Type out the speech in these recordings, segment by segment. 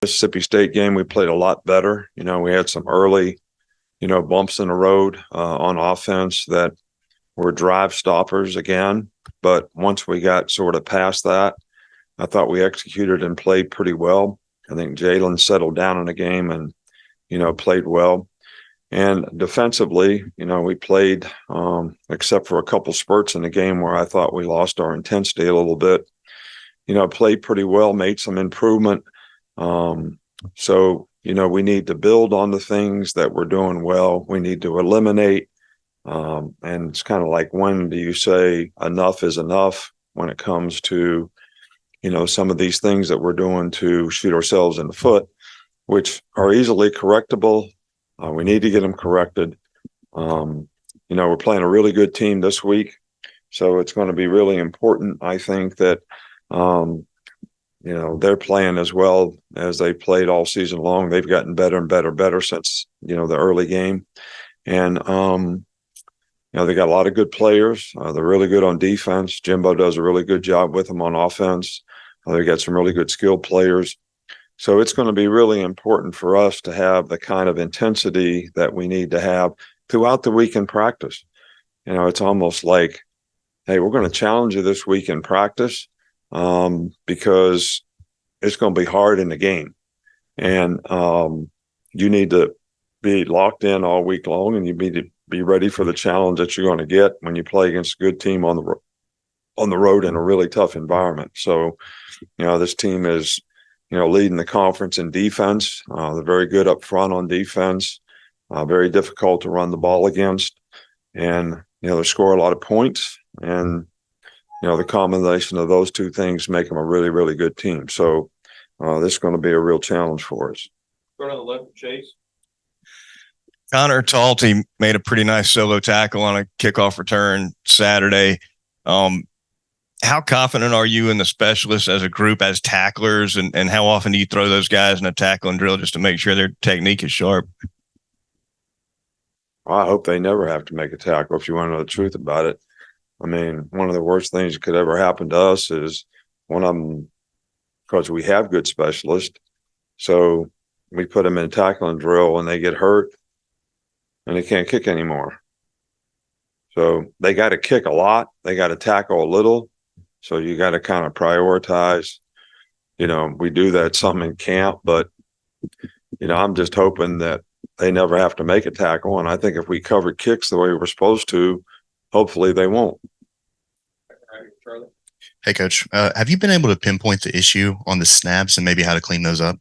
Mississippi State game, we played a lot better. We had some early, bumps in the road on offense that were drive stoppers again. But once we got sort of past that, I thought we executed and played pretty well. I think Jalen settled down in the game and, played well. And defensively, we played, except for a couple spurts in the game where I thought we lost our intensity a little bit, played pretty well, made some improvement. So, we need to build on the things that we're doing well. We need to eliminate. And it's kind of like, when do you say enough is enough when it comes to, some of these things that we're doing to shoot ourselves in the foot, which are easily correctable. We need to get them corrected. We're playing a really good team this week. So it's going to be really important, I think, that, they're playing as well as they played all season long. They've gotten better and better since, the early game. And, they got a lot of good players. They're really good on defense. Jimbo does a really good job with them on offense. They got some really good skilled players. So it's going to be really important for us to have the kind of intensity that we need to have throughout the week in practice. It's almost like, hey, we're going to challenge you this week in practice because it's going to be hard in the game. And you need to be locked in all week long, and you need to be ready for the challenge that you're going to get when you play against a good team on the road in a really tough environment. So, this team is, leading the conference in defense. They're very good up front on defense, very difficult to run the ball against. And, they score a lot of points. And, the combination of those two things make them a really, really good team. So this is going to be a real challenge for us. Going on the left, Chase. Connor Talty made a pretty nice solo tackle on a kickoff return Saturday. How confident are you in the specialists as a group, as tacklers, and how often do you throw those guys in a tackle and drill just to make sure their technique is sharp? Well, I hope they never have to make a tackle, if you want to know the truth about it. I mean, one of the worst things that could ever happen to us is one of them, because we have good specialists. So we put them in a tackling drill and they get hurt and they can't kick anymore. So they got to kick a lot. They got to tackle a little. So you got to kind of prioritize. We do that some in camp, but, I'm just hoping that they never have to make a tackle. And I think if we cover kicks the way we're supposed to, hopefully they won't. Hey, Coach, have you been able to pinpoint the issue on the snaps and maybe how to clean those up?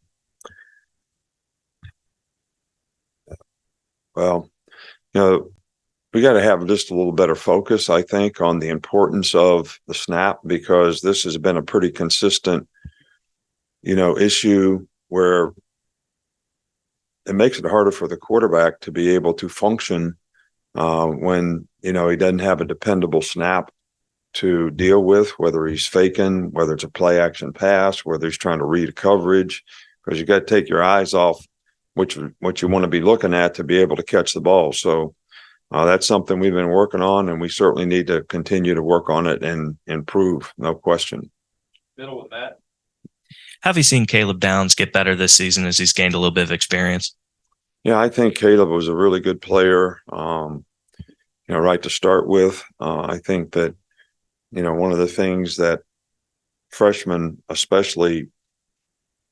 Well, we got to have just a little better focus, I think, on the importance of the snap, because this has been a pretty consistent, issue where it makes it harder for the quarterback to be able to function when, he doesn't have a dependable snap to deal with, whether he's faking, whether it's a play action pass, whether he's trying to read a coverage, because you got to take your eyes off what you want to be looking at to be able to catch the ball. So that's something we've been working on, and we certainly need to continue to work on it and improve, no question. Middle with Matt. Have you seen Caleb Downs get better this season as he's gained a little bit of experience? Yeah, I think Caleb was a really good player, right to start with. I think that, one of the things that freshmen especially,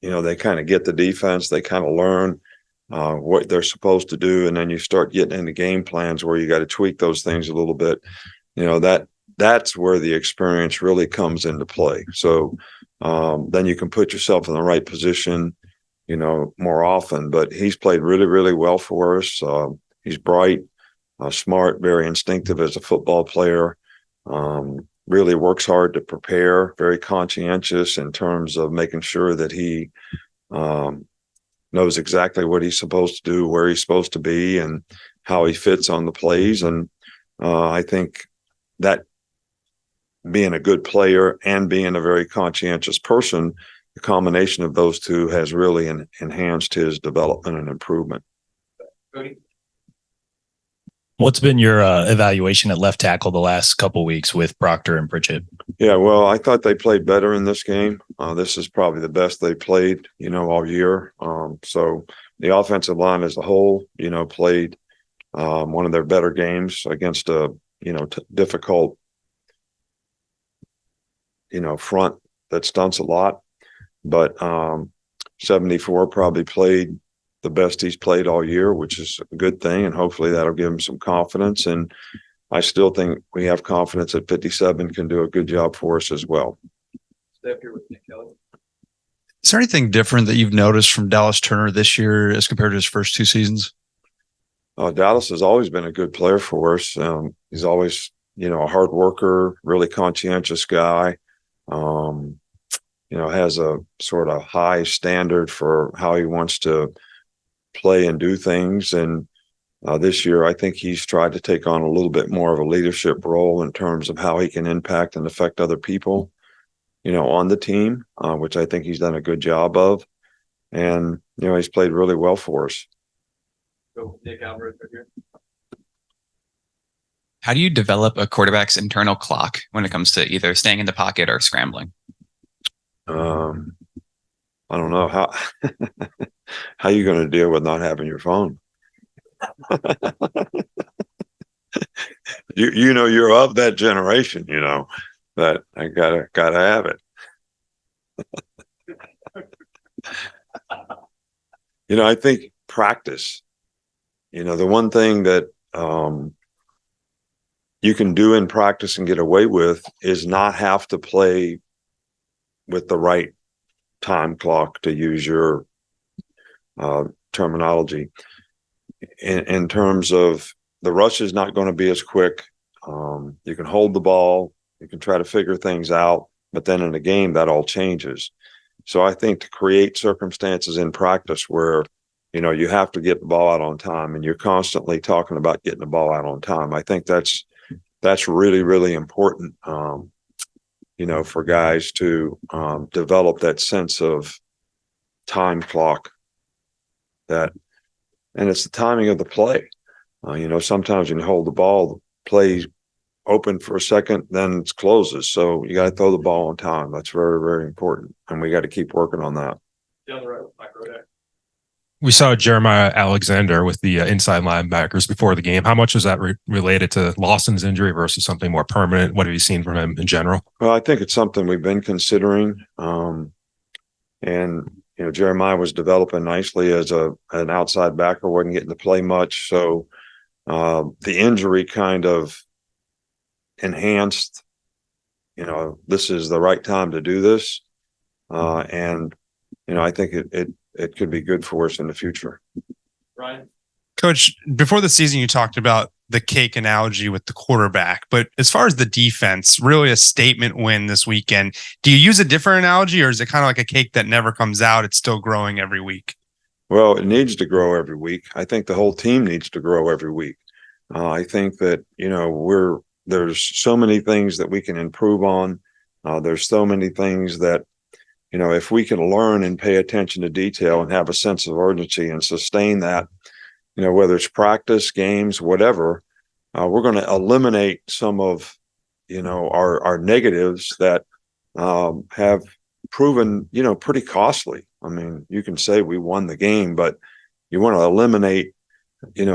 they kind of get the defense, they kind of learn what they're supposed to do, and then you start getting into game plans where you got to tweak those things a little bit. That's where the experience really comes into play. So then you can put yourself in the right position, more often. But he's played really, really well for us. He's bright, smart, very instinctive as a football player. Really works hard to prepare, very conscientious in terms of making sure that he knows exactly what he's supposed to do, where he's supposed to be, and how he fits on the plays. And I think that being a good player and being a very conscientious person, the combination of those two has really enhanced his development and improvement. Cody. What's been your evaluation at left tackle the last couple weeks with Proctor and Pritchett? Yeah, well, I thought they played better in this game. This is probably the best they played, all year. So the offensive line as a whole, played one of their better games against a, difficult, front that stunts a lot. But 74 probably played the best he's played all year, which is a good thing. And hopefully that'll give him some confidence. And I still think we have confidence that 57 can do a good job for us as well. Stay up here with me, Kelly. Is there anything different that you've noticed from Dallas Turner this year as compared to his first 2 seasons? Dallas has always been a good player for us. He's always, a hard worker, really conscientious guy. Has a sort of high standard for how he wants to play and do things. And this year, I think he's tried to take on a little bit more of a leadership role in terms of how he can impact and affect other people, on the team, which I think he's done a good job of. And, he's played really well for us. Go Nick Alvarez right here. How do you develop a quarterback's internal clock when it comes to either staying in the pocket or scrambling? I don't know how how you going to deal with not having your phone. You're of that generation, that I gotta have it. I think practice. The one thing that you can do in practice and get away with is not have to play with the right time clock, to use your terminology. In terms of the rush is not going to be as quick. You can hold the ball, you can try to figure things out, but then in a game that all changes. So I think to create circumstances in practice where you have to get the ball out on time, and you're constantly talking about getting the ball out on time, I think that's really, really important. For guys to develop that sense of time clock, and it's the timing of the play. Sometimes when you hold the ball, the play's open for a second, then it closes. So you got to throw the ball on time. That's very, very important. And we got to keep working on that. Down the right with Mike Rodak. We saw Jeremiah Alexander with the inside linebackers before the game. How much was that related to Lawson's injury versus something more permanent? What have you seen from him in general? Well, I think it's something we've been considering. Jeremiah was developing nicely as an outside backer, wasn't getting to play much. So the injury kind of enhanced, this is the right time to do this. I think it could be good for us in the future. Ryan. Coach, before the season, you talked about the cake analogy with the quarterback, but as far as the defense, really a statement win this weekend. Do you use a different analogy, or is it kind of like a cake that never comes out? It's still growing every week. Well, it needs to grow every week. I think the whole team needs to grow every week. I think that, there's so many things that we can improve on. There's so many things that, if we can learn and pay attention to detail and have a sense of urgency and sustain that, whether it's practice, games, whatever, we're going to eliminate some of, our negatives that have proven, pretty costly. I mean, you can say we won the game, but you want to eliminate,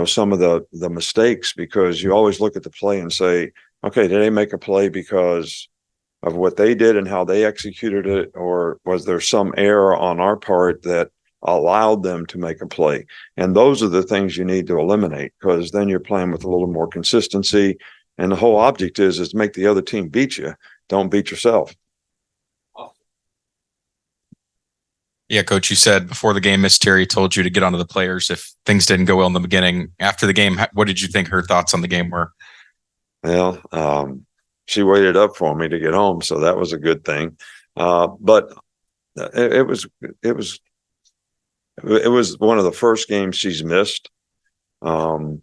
some of the mistakes, because you always look at the play and say, okay, did they make a play because of what they did and how they executed it, or was there some error on our part that allowed them to make a play? And those are the things you need to eliminate, because then you're playing with a little more consistency. And the whole object is to make the other team beat you. Don't beat yourself. Yeah, Coach, you said before the game, Miss Terry told you to get onto the players if things didn't go well in the beginning. After the game, what did you think her thoughts on the game were? Well, she waited up for me to get home, so that was a good thing. But it was one of the first games she's missed, and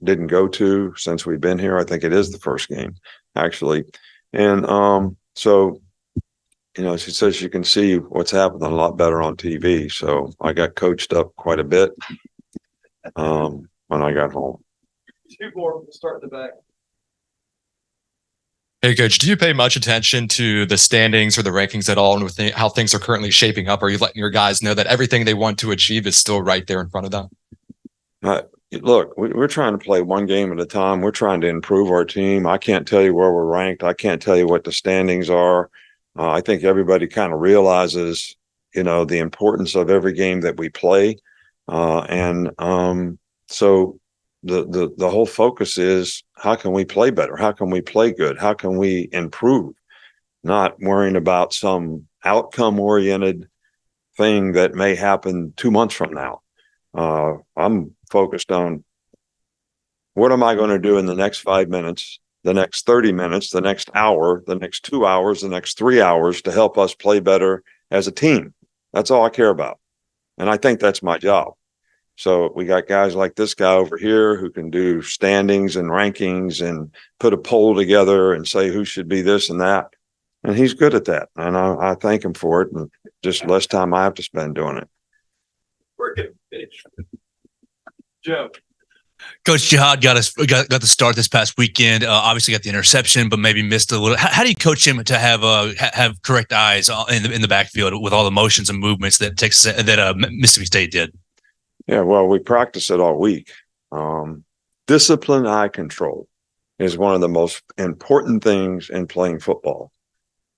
didn't go to since we've been here. I think it is the first game, actually. And so, she says she can see what's happening a lot better on TV. So I got coached up quite a bit when I got home. Two more. We'll start in the back. Hey, coach, do you pay much attention to the standings or the rankings at all and with how things are currently shaping up? Are you letting your guys know that everything they want to achieve is still right there in front of them? Look, we're trying to play one game at a time. We're trying to improve our team. I can't tell you where we're ranked. I can't tell you what the standings are. I think everybody kind of realizes, the importance of every game that we play. So the whole focus is, how can we play better? How can we play good? How can we improve? Not worrying about some outcome oriented thing that may happen 2 months from now. I'm focused on, what am I going to do in the next 5 minutes, the next 30 minutes, the next hour, the next 2 hours, the next 3 hours to help us play better as a team. That's all I care about. And I think that's my job. So we got guys like this guy over here who can do standings and rankings and put a poll together and say who should be this and that. And he's good at that. And I thank him for it. And just less time I have to spend doing it. We're getting finished. Joe. Coach Jihad got the start this past weekend. Obviously got the interception, but maybe missed a little. How do you coach him to have correct eyes in the backfield with all the motions and movements that Mississippi State did? Yeah, well, we practice it all week. Discipline, eye control is one of the most important things in playing football.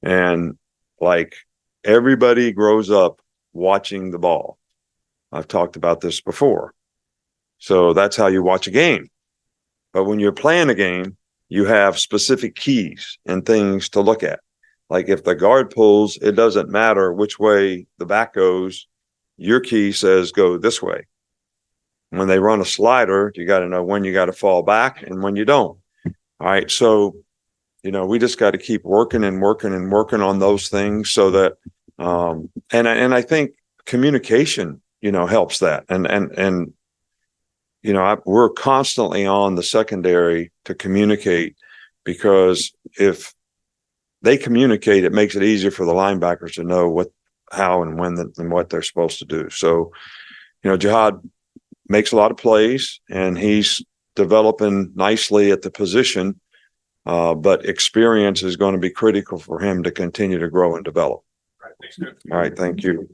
And like, everybody grows up watching the ball. I've talked about this before. So that's how you watch a game. But when you're playing a game, you have specific keys and things to look at. Like if the guard pulls, it doesn't matter which way the back goes. Your key says go this way. When they run a slider, you got to know when you got to fall back and when you don't. All right. So, we just got to keep working and working and working on those things so that, and I think communication, helps that. And we're constantly on the secondary to communicate, because if they communicate, it makes it easier for the linebackers to know what, how, and when and what they're supposed to do. So, Jihad makes a lot of plays and he's developing nicely at the position. But experience is going to be critical for him to continue to grow and develop. All right, thanks, Joe. All right. Thank you.